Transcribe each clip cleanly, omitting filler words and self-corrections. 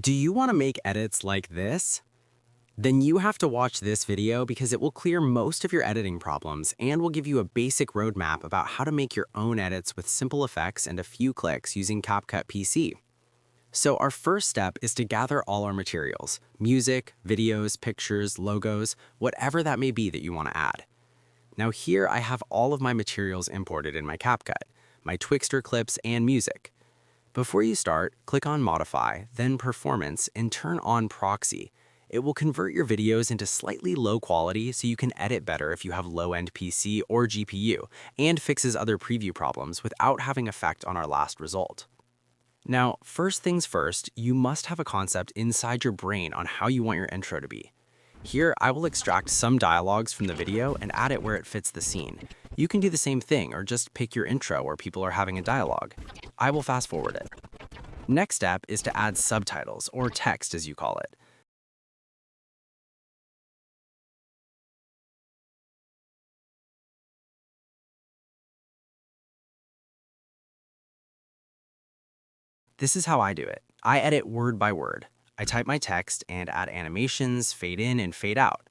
Do you want to make edits like this? Then you have to watch this video because it will clear most of your editing problems and will give you a basic roadmap about how to make your own edits with simple effects and a few clicks using CapCut PC. So our first step is to gather all our materials: music, videos, pictures, logos, whatever that may be that you want to add. Now here I have all of my materials imported in my CapCut, my Twixtor clips and music. Before you start, click on Modify, then Performance, and turn on Proxy. It will convert your videos into slightly low quality so you can edit better if you have low-end PC or GPU, and fixes other preview problems without having effect on our last result. Now, first things first, you must have a concept inside your brain on how you want your intro to be. Here, I will extract some dialogues from the video and add it where it fits the scene. You can do the same thing or just pick your intro where people are having a dialogue. I will fast forward it. Next step is to add subtitles, or text as you call it. This is how I do it. I edit word by word. I type my text and add animations, fade in and fade out.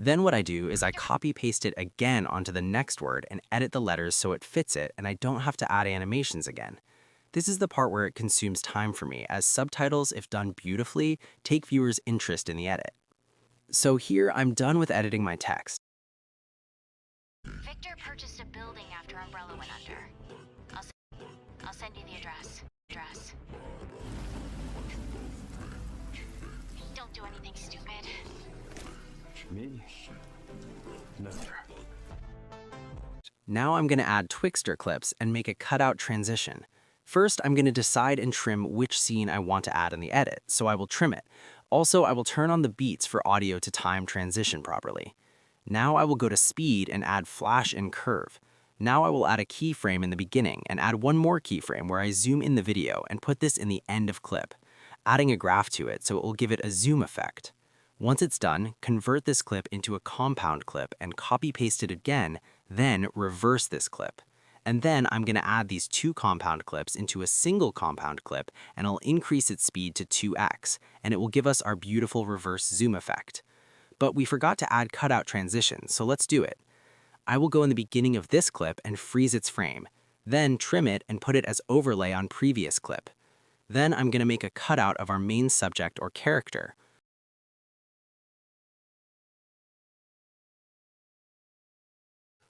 Then what I do is I copy paste it again onto the next word and edit the letters so it fits it and I don't have to add animations again. This is the part where it consumes time for me, as subtitles, if done beautifully, take viewers' interest in the edit. So here I'm done with editing my text. Victor purchased a building after Umbrella went under. I'll send you the address. Don't do anything stupid. Me? No. Now I'm going to add Twixtor clips and make a cutout transition. First, I'm going to decide and trim which scene I want to add in the edit, so I will trim it. Also, I will turn on the beats for audio to time transition properly. Now I will go to speed and add flash and curve. Now I will add a keyframe in the beginning and add one more keyframe where I zoom in the video and put this in the end of clip, adding a graph to it so it will give it a zoom effect. Once it's done, convert this clip into a compound clip and copy paste it again, then reverse this clip. And then I'm going to add these two compound clips into a single compound clip and I'll increase its speed to 2x, and it will give us our beautiful reverse zoom effect. But we forgot to add cutout transitions, so let's do it. I will go in the beginning of this clip and freeze its frame, then trim it and put it as overlay on previous clip. Then I'm going to make a cutout of our main subject or character.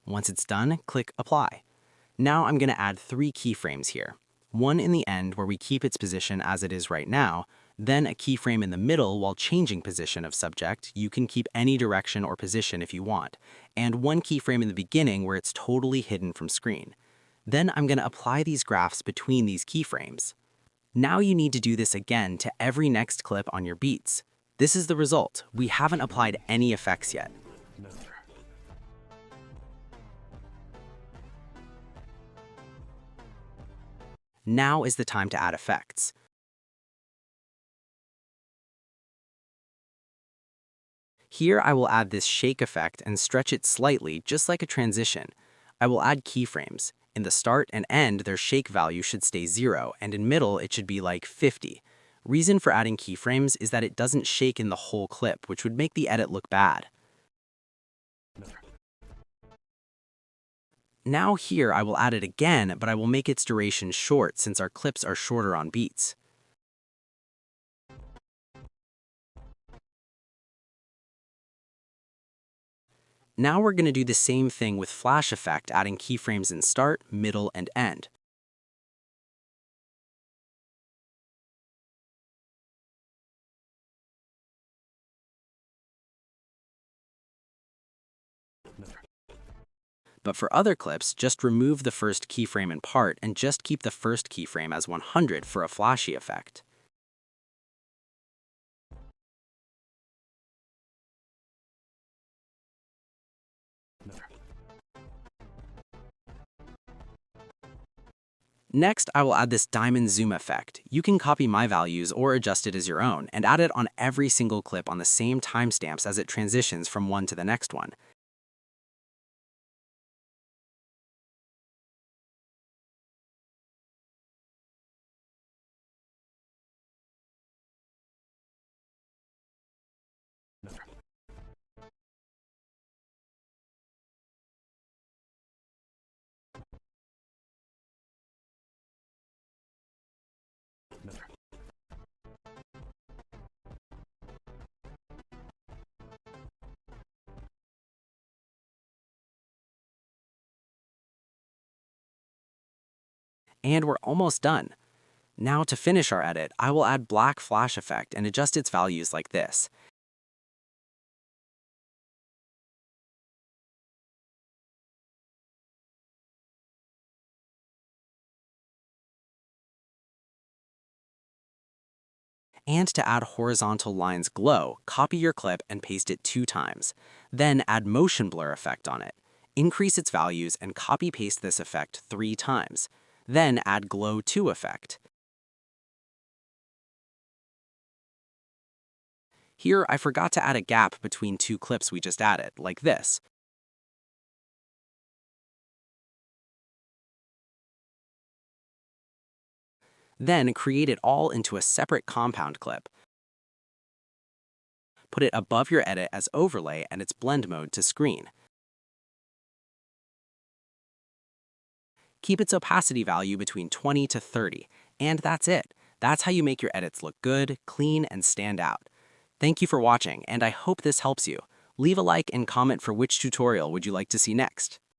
Once it's done, click Apply. Now I'm going to add 3 keyframes here. One in the end where we keep its position as it is right now, then a keyframe in the middle while changing position of subject. You can keep any direction or position if you want, and one keyframe in the beginning where it's totally hidden from screen. Then I'm going to apply these graphs between these keyframes. Now you need to do this again to every next clip on your beats. This is the result. We haven't applied any effects yet. No. Now is the time to add effects. Here I will add this shake effect and stretch it slightly, just like a transition. I will add keyframes. In the start and end, their shake value should stay 0, and in middle it should be like 50. Reason for adding keyframes is that it doesn't shake in the whole clip, which would make the edit look bad. Now here I will add it again, but I will make its duration short since our clips are shorter on beats. Now we're going to do the same thing with flash effect, adding keyframes in start, middle, and end. But for other clips, just remove the first keyframe in part and just keep the first keyframe as 100 for a flashy effect. Next, I will add this diamond zoom effect. You can copy my values or adjust it as your own and add it on every single clip on the same timestamps as it transitions from one to the next one. No. And we're almost done. Now to finish our edit, I will add black flash effect and adjust its values like this. And to add horizontal lines glow, copy your clip and paste it 2 times. Then add motion blur effect on it. Increase its values and copy paste this effect 3 times. Then add glow 2 effect. Here, I forgot to add a gap between 2 clips we just added, like this. Then create it all into a separate compound clip. Put it above your edit as overlay and its blend mode to screen. Keep its opacity value between 20 to 30, and that's it. That's how you make your edits look good, clean, and stand out. Thank you for watching, and I hope this helps you. Leave a like and comment for which tutorial would you like to see next.